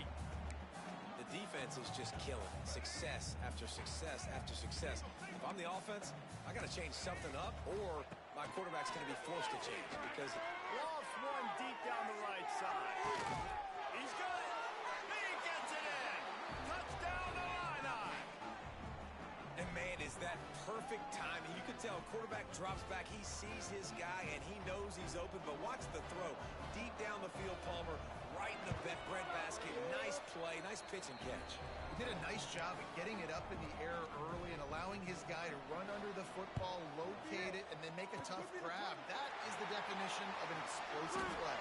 The defense is just killing. Success after success after success. If I'm the offense, I got to change something up, or my quarterback's going to be forced to change because Lofts one deep down the right side. He's got it. He gets it in. Touchdown Illini. And man, is that perfect timing. You can tell quarterback drops back. He sees his guy, and he knows he's open. But watch the throw. Deep down the field, Palmer, right in the bread basket. Nice play, nice pitch and catch. He did a nice job of getting it up in the air early and allowing his guy to run under the football, locate it, and then make a tough grab. That is the definition of an explosive play.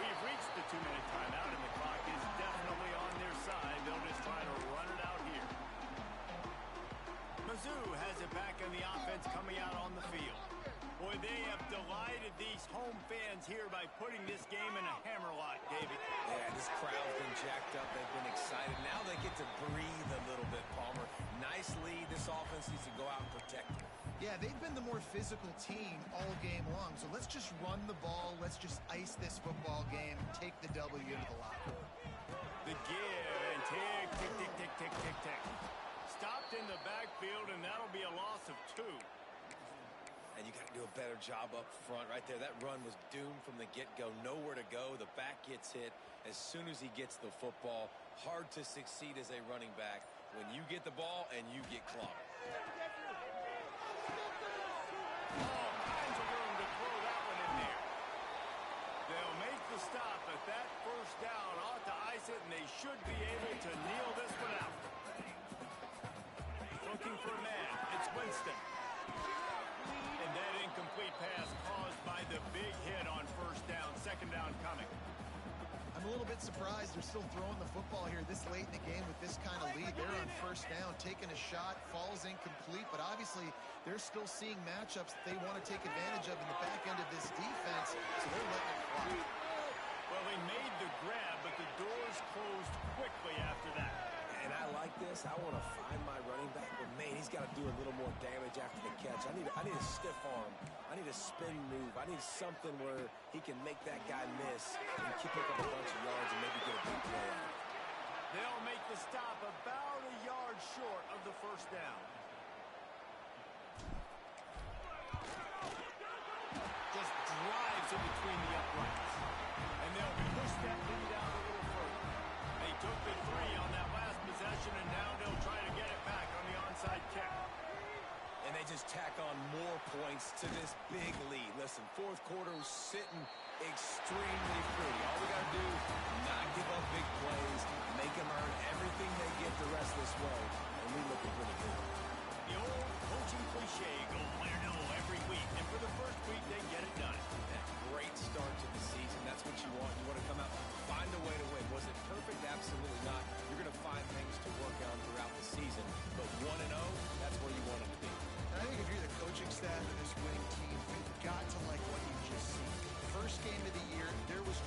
We've reached the 2-minute timeout, and the clock is definitely on their side. They'll just try to run it out here. Mizzou has it back on the offense coming out on the field. Boy, they have delighted these home fans here by putting this game in a hammerlock, David. Yeah, this crowd's been jacked up. They've been excited. Now they get to breathe a little bit, Palmer. Nice lead. This offense needs to go out and protect it. Yeah, they've been the more physical team all game long. So let's just run the ball. Let's just ice this football game and take the W into the locker room. The give and tick, tick, tick, tick, tick, tick, tick. Stopped in the backfield, and that'll be a loss of 2. And you got to do a better job up front right there. That run was doomed from the get-go. Nowhere to go. The back gets hit as soon as he gets the football. Hard to succeed as a running back when you get the ball and you get clogged. All kinds of room to throw that one in there. They'll make the stop, but that first down ought to ice it, and they should be able to kneel this one out. Looking for a man. It's Winston. And that incomplete pass caused by the big hit on first down. 2nd down coming. I'm a little bit surprised they're still throwing the football here this late in the game with this kind of lead. They're on first down, taking a shot, falls incomplete, but obviously they're still seeing matchups that they want to take advantage of in the back end of this defense, so they're letting it fly. Well, they made the grab, but the doors closed quickly after that. And I like this. I want to find my running back, but man, he's got to do a little more damage after the catch. I need a stiff arm. I need a spin move. I need something where he can make that guy miss and pick up a bunch of yards and maybe get a big play out of it. They'll make the stop about a yard short of the first down. Just drives in between the uprights. And they'll push that lead out a little further. They took the 3 on that last possession, and now they'll try to get it back on the onside kick. And they just tack on more points to this big lead. Listen, 4th quarter was sitting extremely pretty. All we got to do, not give up big plays, make them earn everything they get the rest this way, and we looking pretty good. The old coaching cliche, go play or no every week. And for the first week, they get it done. That great start to the season. That's what you want. You want to come out, find a way to win. Was it perfect? Absolutely not. You're going to find things to work on throughout the season. But 1-0, that's where you want it to be. I think if you're the coaching staff of this winning team, you've got to like what you've just seen. First game of the year, there was...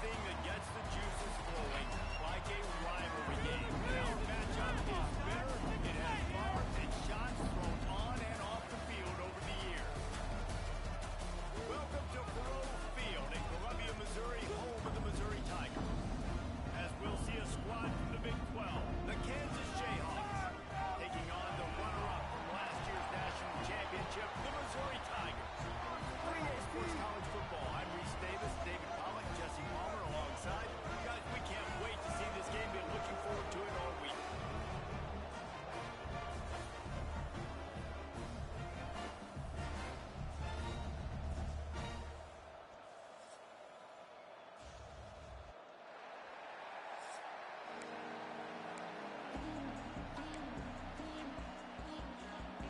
anything that gets the juices flowing, like a rivalry game. And our matchup is bitter. It has bars and shots thrown on and off the field over the years. Welcome to Poohs Field in Columbia, Missouri, home of the Missouri Tigers. As we'll see a squad from the Big 12, the Kansas Jayhawks, taking on the runner-up from last year's national championship, the Missouri Tigers. 3A Sports College Football. I'm Reese Davis, David Pollack, Jesse Palmer alongside. Guys, we can't wait to see this game. Been looking forward to it all week.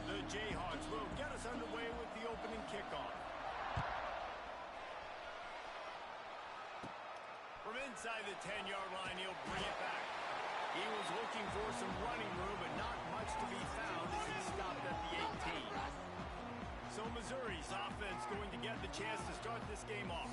The Jayhawks will get us underway with the opening kickoff. From inside the 10-yard line, he'll bring it back. He was looking for some running room, but not much to be found as he stopped at the 18. So Missouri's offense going to get the chance to start this game off.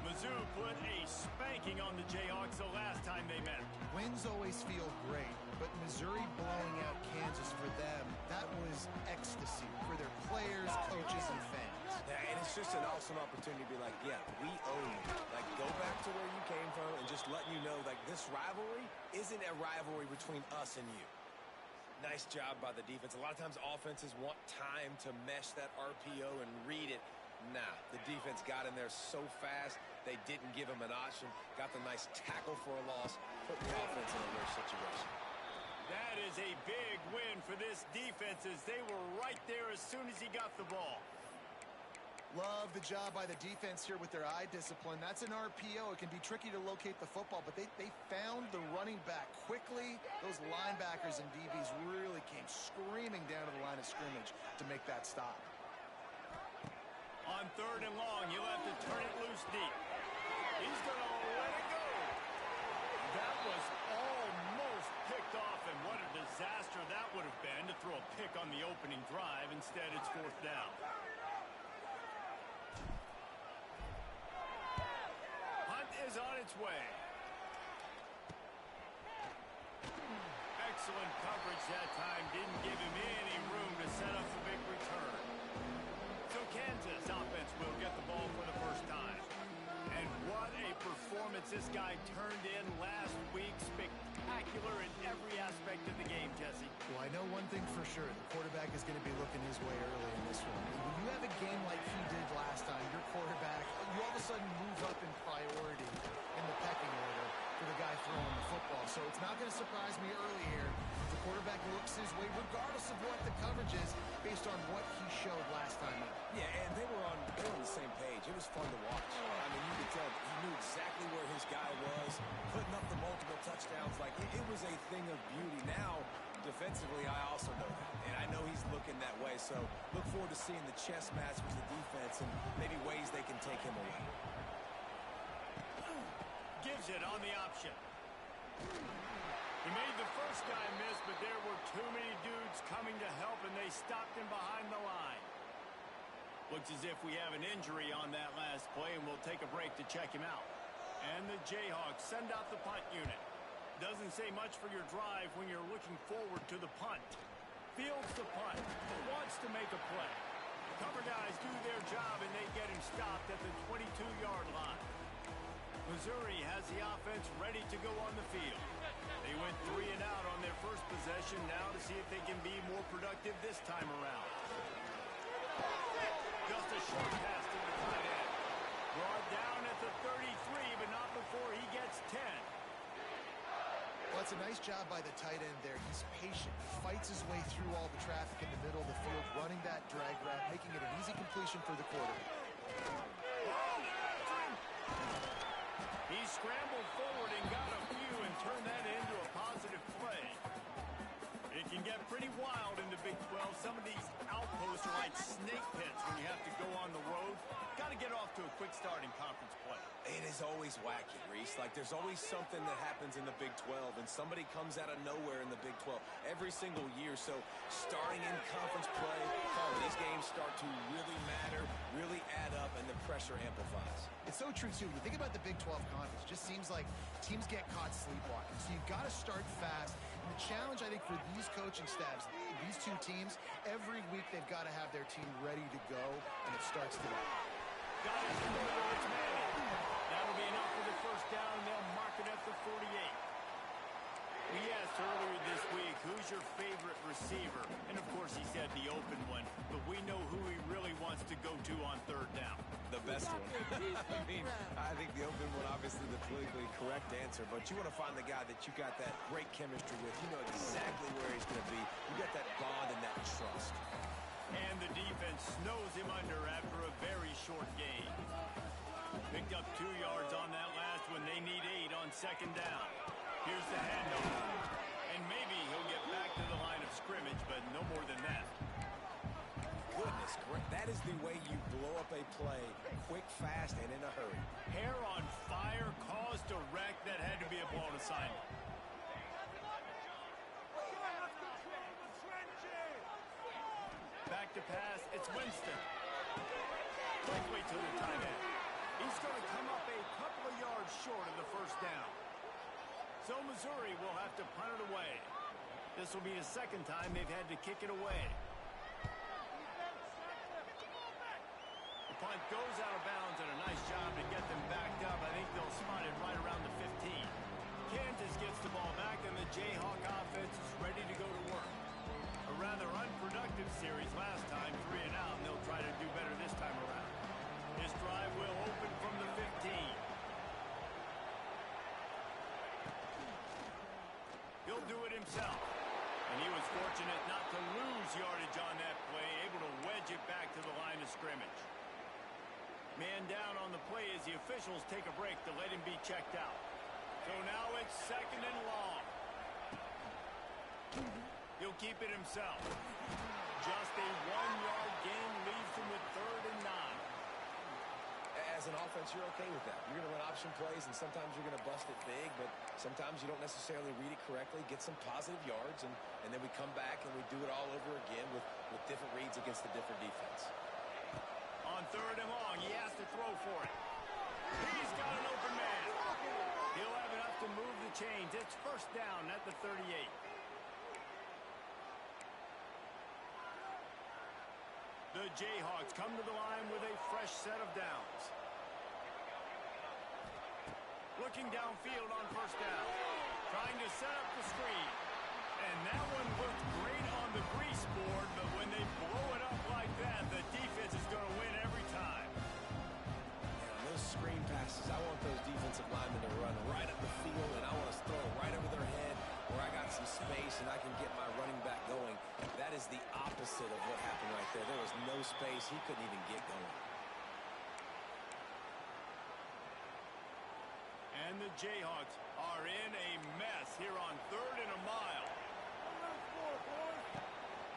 Mizzou put a spanking on the Jayhawks the last time they met. Wins always feel great, but Missouri blowing out Kansas for them, that was ecstasy for their players, coaches, and fans. Yeah, and it's just an awesome opportunity to be like, yeah, we own you. Like, go back to where you came from and just let you know, like, this rivalry isn't a rivalry between us and you. Nice job by the defense. A lot of times offenses want time to mesh that RPO and read it. Nah, the defense got in there so fast, they didn't give him an option. Got the nice tackle for a loss, put the offense in a worse situation. That is a big win for this defense as they were right there as soon as he got the ball. Love the job by the defense here with their eye discipline. That's an RPO. It can be tricky to locate the football, but they found the running back quickly. Those linebackers and DBs really came screaming down to the line of scrimmage to make that stop. On 3rd and long, he'll have to turn it loose deep. He's going to let it go. That was almost picked off, and what a disaster that would have been to throw a pick on the opening drive. Instead, it's 4th down. Hunt is on its way. Excellent coverage that time. Didn't give him any room to set up the big return. So Kansas offense will get the ball for the first time. And what a performance this guy turned in last week. Spectacular in every aspect of the game, Jesse. Well, I know one thing for sure. The quarterback is going to be looking his way early in this one. When you have a game like he did last time, your quarterback, you all of a sudden move up in priority in the pecking order for the guy throwing the football. So it's not going to surprise me early here. The quarterback looks his way, regardless of what the coverage is, based on what he showed last time out. Yeah, and they were on the same page. It was fun to watch. I mean, you could tell he knew exactly where his guy was, putting up the multiple touchdowns. Like, it was a thing of beauty. Now, defensively, I also know that. And I know he's looking that way. So look forward to seeing the chess match with the defense and maybe ways they can take him away. Gives it on the option. He made the first guy miss, but there were too many dudes coming to help, and they stopped him behind the line. Looks as if we have an injury on that last play, and we'll take a break to check him out. And the Jayhawks send out the punt unit. Doesn't say much for your drive when you're looking forward to the punt. Fields the punt. Wants to make a play. Cover guys do their job, and they get him stopped at the 22-yard line. Missouri has the offense ready to go on the field. They went 3 and out on their first possession, now to see if they can be more productive this time around. Just a short pass to the tight end. Brought down at the 33, but not before he gets 10. Well, it's a nice job by the tight end there. He's patient. He fights his way through all the traffic in the middle of the field, running that drag route, making it an easy completion for the quarterback. He scrambled forward and got a few and turned that into a positive play. It can get pretty wild in the Big 12. Some of these outposts are like snake pits when you have to go on the road. Got to get off to a quick start in conference play. It is always wacky, Reese. Like, there's always something that happens in the Big 12, and somebody comes out of nowhere in the Big 12 every single year. So starting in conference play, these games start to really matter, really add up, and the pressure amplifies. It's so true, too. When you think about the Big 12 conference, just seems like teams get caught sleepwalking. So you've got to start fast. And the challenge, I think, for these coaching staffs, these two teams, every week they've got to have their team ready to go, and it starts today. Got it in the middle. It's Manning. That'll be enough for the first down, and they'll mark it at the 48. We asked earlier this week, who's your favorite receiver? And, of course, he said the open one. But we know who he really wants to go to on third down. The best one. I mean, I think the open one, obviously the politically correct answer. But you want to find the guy that you got that great chemistry with. You know exactly where he's going to be. You got that bond and that trust. And the defense snows him under after a very short gain. Picked up 2 yards on that last one. They need 8 on second down. Here's the handoff. And maybe he'll get back to the line of scrimmage, but no more than that. Goodness, that is the way you blow up a play, quick, fast, and in a hurry. Hair on fire, caused a wreck. That had to be a blown assignment. Back to pass, it's Winston. Quickly to the tight end. He's going to come up a couple of yards short of the first down. So Missouri will have to punt it away. This will be the second time they've had to kick it away. The punt goes out of bounds, and a nice job to get them backed up. I think they'll spot it right around the 15. Kansas gets the ball back, and the Jayhawk offense is ready to go to work. A rather unproductive series last time, 3 and out, and they'll try to do better this time around. This drive will open from the 15. He'll do it himself. And he was fortunate not to lose yardage on that play, able to wedge it back to the line of scrimmage. Man down on the play as the officials take a break to let him be checked out. So now it's second and long. He'll keep it himself. Just a 1-yard gain leaves him with 3rd and 9. As an offense, you're okay with that. You're going to run option plays, and sometimes you're going to bust it big, but sometimes you don't necessarily read it correctly, get some positive yards, and then we come back and we do it all over again with different reads against the different defense. On 3rd and long, he has to throw for it. He's got an open man. He'll have enough to move the chains. It's first down at the 38. The Jayhawks come to the line with a fresh set of downs. Looking downfield on first down. Trying to set up the screen. And that one looked great on the grease board, but when they blow it up like that, the defense is going to win every time. Yeah, those screen passes, I want those defensive linemen to run right up the field, and I want to throw it right over their head where I got some space and I can get my running back going. That is the opposite of what happened right there. There was no space. He couldn't even get going. And the Jayhawks are in a mess here on 3rd and a mile.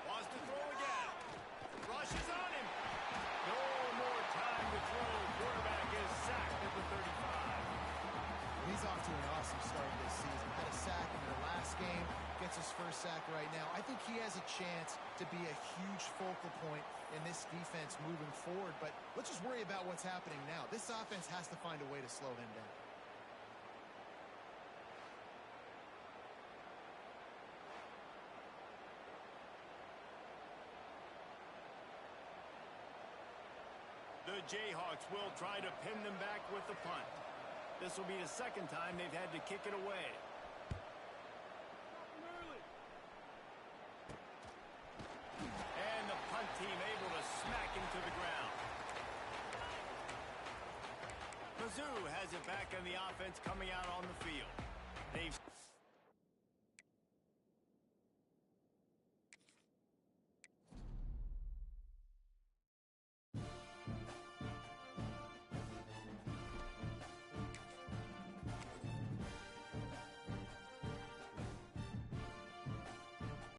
Wants to throw again. Rushes on him. No more time to throw. Quarterback is sacked at the 35. He's off to an awesome start this season. Had a sack in their last game. Gets his first sack right now. I think he has a chance to be a huge focal point in this defense moving forward. But let's just worry about what's happening now. This offense has to find a way to slow him down. The Jayhawks will try to pin them back with the punt. This will be the second time they've had to kick it away. And the punt team able to smack him to the ground. Mizzou has it back on the offense coming out on the field. They've